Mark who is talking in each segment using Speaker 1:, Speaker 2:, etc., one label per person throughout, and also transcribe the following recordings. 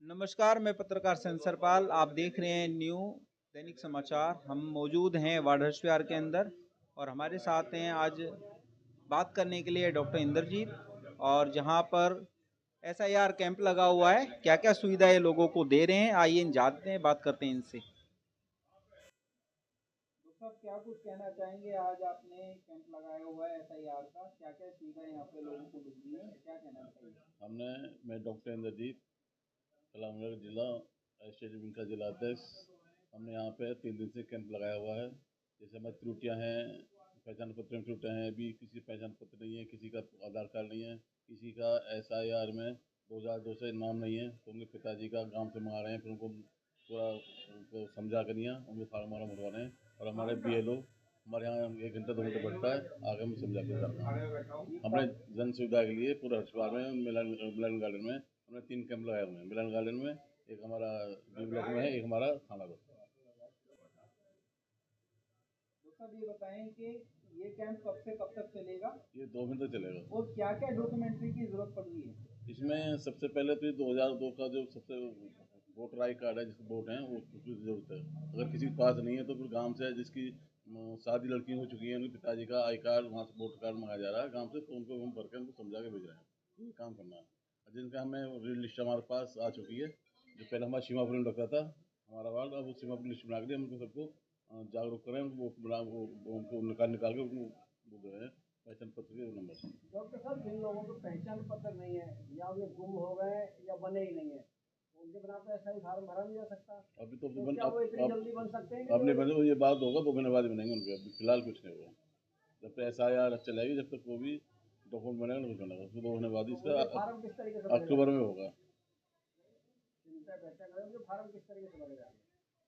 Speaker 1: नमस्कार, मैं पत्रकार सेंसरपाल। आप देख रहे हैं न्यू दैनिक समाचार। हम मौजूद हैं वाडहर्ष विहार के अंदर और हमारे साथ हैं आज बात करने के लिए डॉक्टर इंद्रजीत, और जहां पर एसआईआर कैंप लगा हुआ है। क्या क्या सुविधाएं लोगों को दे रहे हैं, आइए जानते हैं, बात करते हैं इनसे। डॉक्टर साहब, क्या कुछ कहना चाहेंगे? आज आपने कैंप लगाया हुआ है एसआईआर का, क्या क्या सुविधाएं यहाँ पे लोगों को मिल रही है, क्या कहना चाहिए?
Speaker 2: मैं डॉक्टर इंद्रजीत, कलामगढ़ जिला एसोसिएशन विंग का जिला अध्यक्ष। हमने यहाँ पे 3 दिन से कैंप लगाया हुआ है। जैसे हमारी त्रुटियाँ हैं, पहचान पत्र में त्रुटियाँ हैं, अभी किसी पहचान पत्र नहीं है, किसी का आधार कार्ड नहीं है, किसी का एसआईआर में 2002 से नाम नहीं है, तो उनके पिताजी का गांव से मंगा रहे हैं। फिर उनको पूरा उनको समझा कर दिया, उनको फार्म वार्म भरवा रहे हैं। और हमारे BLO हमारे यहाँ 1 घंटा 2 घंटे बैठता है, आगे हम समझा के करना है। हमने जन सुविधा के लिए पूरे हरिद्वार में मिलन गार्डन में हमने 3 कैंप लगाए हुए हैं। मिलन गार्डन में एक हमारा B ब्लॉक में है, एक हमारा थाना रोड।
Speaker 1: साहब, ये बताएं कि ये कैंप कब से कब तक चलेगा?
Speaker 2: ये 2 महीने तक चलेगा।
Speaker 1: और क्या क्या डॉक्यूमेंट्री की जरूरत पड़ रही है?
Speaker 2: इसमें सबसे पहले तो 2002 का जो सबसे वोटर आई कार्ड है, जिसके वोट हैं, वो उसकी जरूरत है। अगर किसी के पास नहीं है तो फिर गांव से जिसकी शादी लड़की हो चुकी है, उनके पिताजी का आई कार्ड वहाँ से वोटर कार्ड मंगाया जा रहा है गांव से, तो उनको हम भर के उनको समझा के भेज रहे हैं। ये काम करना है। और जिनका हमें लिस्ट हमारे पास आ चुकी है, जो पहले हमारा सीमापुर में लगता था हमारा वार्ड, अब वो सीमापुर लिस्ट बना के हम उनको सबको जागरूक करें, उनको निकाल के उनको वो जो है पहचान पत्र के नंबर।
Speaker 3: डॉक्टर साहब, जिन लोगों को पहचान पत्र नहीं है या वे गुम हो गए या बने ही नहीं है, उनके बिना तो ऐसा ही फार्म भरा नहीं जा सकता।
Speaker 2: अभी
Speaker 3: तो क्या वो इतनी जल्दी बन सकते हैं?
Speaker 2: आपने बने, ये बात होगा 2 महीने बाद बनेंगे उनके। अभी फिलहाल कुछ नहीं होगा। जब तक SIR चलेगी, जब तक वो भी डॉक्यूमेंट बनेगा ना, कुछ बनेगा। उसको 2 महीने बाद इसका
Speaker 3: फार्म किस तरीके से
Speaker 2: अक्टूबर में होगा।
Speaker 3: फार्म किस तरीके से बनेगा?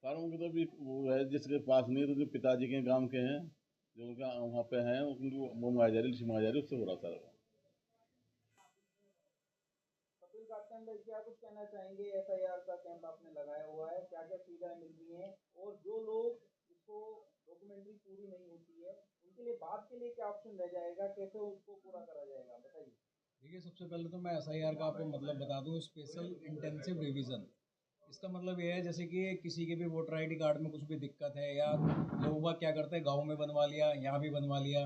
Speaker 2: फार्म की तो अभी वो है, जिसके पास नहीं है तो जो पिताजी के गांव के हैं, जो उनका वहाँ पे हैं, उनको वो मंगाई जा रही, लिस्ट मंगाई जा रही, उससे हो रहा सारा।
Speaker 1: कपिल काटन भाई, क्या कुछ कहना चाहेंगे? एसआईआर का कैंप आपने लगाया हुआ है, क्या क्या सुविधाएं मिल रही हैं, और जो लोग जिसको डॉक्यूमेंट्री पूरी नहीं होती है, उनके लिए बाद के लिए क्या ऑप्शन रह जाएगा, कैसे उसको पूरा करा जाएगा, बताइए।
Speaker 4: देखिए, सबसे पहले तो मैं एसआईआर का आपको मतलब बता दूं, स्पेशल इंटेंसिव रिवीजन। इसका मतलब ये है, जैसे कि किसी के भी वोटर आईडी कार्ड में कुछ भी दिक्कत है, या लोग क्या करते हैं, गांव में बनवा लिया, यहाँ भी बनवा लिया,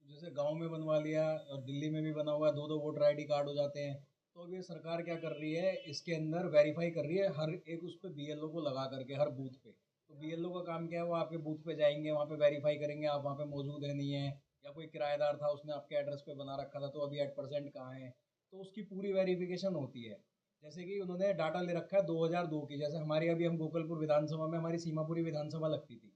Speaker 4: जैसे गांव में बनवा लिया और दिल्ली में भी बना हुआ है, 2-2 वोटर आईडी कार्ड हो जाते हैं। तो अब ये सरकार क्या कर रही है, इसके अंदर वेरीफाई कर रही है हर एक उस पर BLO को लगा करके हर बूथ पे। तो BLO का काम क्या है, वो आपके बूथ पे जाएंगे, वहाँ पे वेरीफाई करेंगे आप वहाँ पे मौजूद है नहीं है, या कोई किराएदार था उसने आपके एड्रेस पे बना रखा था, तो अभी @% कहाँ है, तो उसकी पूरी वेरिफिकेशन होती है। जैसे कि उन्होंने डाटा ले रखा है 2002 की, जैसे हमारी अभी हम गोकलपुर विधानसभा में हमारी सीमापुरी विधानसभा लगती थी।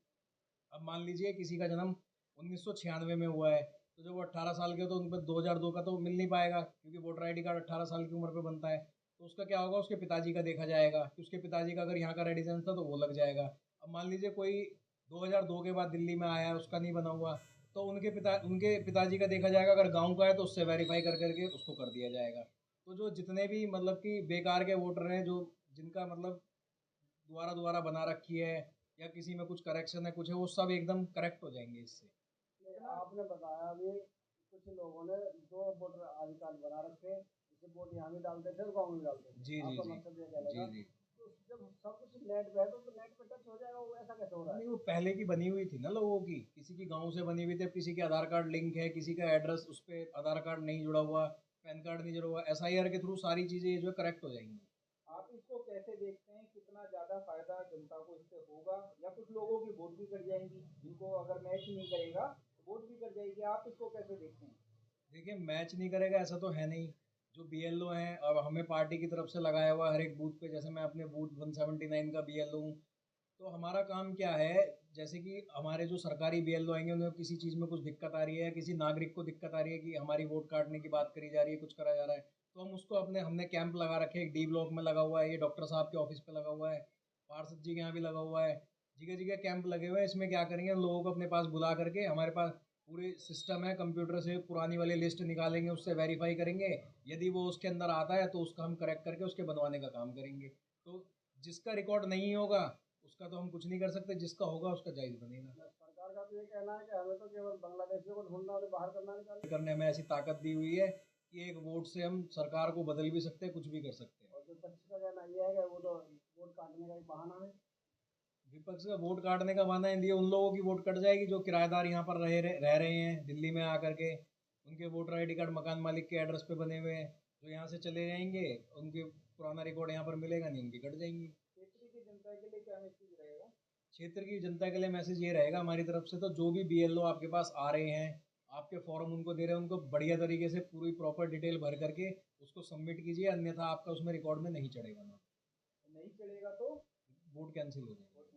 Speaker 4: अब मान लीजिए किसी का जन्म 1996 में हुआ है, तो जब वो 18 साल के, तो उन पर 2002 का तो मिल नहीं पाएगा, क्योंकि वोटर आईडी कार्ड 18 साल की उम्र पे बनता है। तो उसका क्या होगा, उसके पिताजी का देखा जाएगा कि उसके पिताजी का अगर यहाँ का रेजिडेंस था तो वो लग जाएगा। अब मान लीजिए कोई 2002 के बाद दिल्ली में आया है, उसका नहीं बना हुआ, तो उनके पिताजी का देखा जाएगा, अगर गाँव का है तो उससे वेरीफाई कर करके उसको कर दिया जाएगा। तो जो जितने भी मतलब कि बेकार के वोटर हैं, जो जिनका मतलब दोबारा दोबारा बना रखी है, या किसी में कुछ करेक्शन है, कुछ है, वो सब एकदम करेक्ट हो जाएंगे इससे।
Speaker 3: आपने बताया अभी कुछ लोगों ने 2 वोटर आई कार्ड बना रखे, जैसे वोट यहाँ भी डालते थे और गाँव में डालते थे।
Speaker 4: जी जी
Speaker 3: आपका
Speaker 4: जी
Speaker 3: मतलब ये कहना
Speaker 4: जी जी।
Speaker 3: तो जब सब कुछ नेट पे है तो नेट पे टच हो जाएगा, वो ऐसा कैसे हो रहा है?
Speaker 4: नहीं, वो पहले की बनी हुई थी ना लोगों की, किसी की गांव से बनी हुई थी, अब किसी के आधार कार्ड लिंक है, किसी का एड्रेस उस पर आधार कार्ड नहीं जुड़ा हुआ, पैन कार्ड नहीं जुड़ा हुआ, SIR के थ्रू सारी चीज़ें ये जो है करेक्ट हो जाएंगी।
Speaker 1: आप इसको कैसे देखते हैं, कितना ज्यादा फायदा जनता को इससे होगा, या कुछ लोगों की वोट भी कट जाएंगी, जिनको अगर मैच नहीं करेगा तो वोट भी कट जाएगी, आप इसको कैसे देखते हैं?
Speaker 4: देखिए, मैच नहीं करेगा ऐसा तो है नहीं। जो BLO हैं, अब हमें पार्टी की तरफ से लगाया हुआ हर एक बूथ पे, जैसे मैं अपने बूथ 179 का BLO हूँ। तो हमारा काम क्या है, जैसे कि हमारे जो सरकारी BLO आएंगे, उन्हें किसी चीज़ में कुछ दिक्कत आ रही है, किसी नागरिक को दिक्कत आ रही है कि हमारी वोट काटने की बात करी जा रही है, कुछ करा जा रहा है, तो हम उसको हमने कैंप लगा रखे हैं। एक D ब्लॉक में लगा हुआ है, ये डॉक्टर साहब के ऑफिस पे लगा हुआ है, पार्षद जी के यहाँ भी लगा हुआ है, जगह जगह कैंप लगे हुए हैं। इसमें क्या करेंगे, लोगों को अपने पास बुला करके, हमारे पास पूरी सिस्टम है, कंप्यूटर से पुरानी वाली लिस्ट निकालेंगे, उससे वेरीफाई करेंगे, यदि वो उसके अंदर आता है तो उसका हम करेक्ट करके उसके बनवाने का काम करेंगे। तो जिसका रिकॉर्ड नहीं होगा उसका तो हम कुछ नहीं कर सकते, जिसका होगा उसका जायज़ बनेगा।
Speaker 3: सरकार का तो ये कहना है कि हमें तो केवल बांग्लादेशियों को ढूंढना और बाहर करना, निकालना।
Speaker 4: करने हमें ऐसी ताकत दी हुई है कि एक वोट से हम सरकार को बदल भी सकते हैं, कुछ भी कर सकते हैं।
Speaker 3: और विपक्ष का कहना ये है कि वो तो वोट काटने का एक बहाना है।
Speaker 4: विपक्ष का वोट काटने का बहाना है, उन लोगों की वोट कट जाएगी जो किराएदार यहाँ पर रह रहे हैं दिल्ली में आकर के। उनके वोटर आईडी कार्ड मकान मालिक के एड्रेस पे बने हुए हैं, जो यहाँ से चले जाएंगे, उनके पुराना रिकॉर्ड यहाँ पर मिलेगा नहीं, उनकी कट जाएंगी।
Speaker 3: क्षेत्र की जनता के लिए क्या मैसेज रहेगा?
Speaker 4: क्षेत्र की जनता के लिए मैसेज ये रहेगा हमारी तरफ से, तो जो भी BLO आपके पास आ रहे हैं, आपके फॉर्म उनको दे रहे हैं, उनको बढ़िया तरीके से पूरी प्रॉपर डिटेल भर करके उसको सबमिट कीजिए, अन्यथा आपका उसमें रिकॉर्ड में नहीं चढ़ेगा ना।
Speaker 3: नहीं चलेगा तो
Speaker 4: वोट कैंसिल हो जाएगा।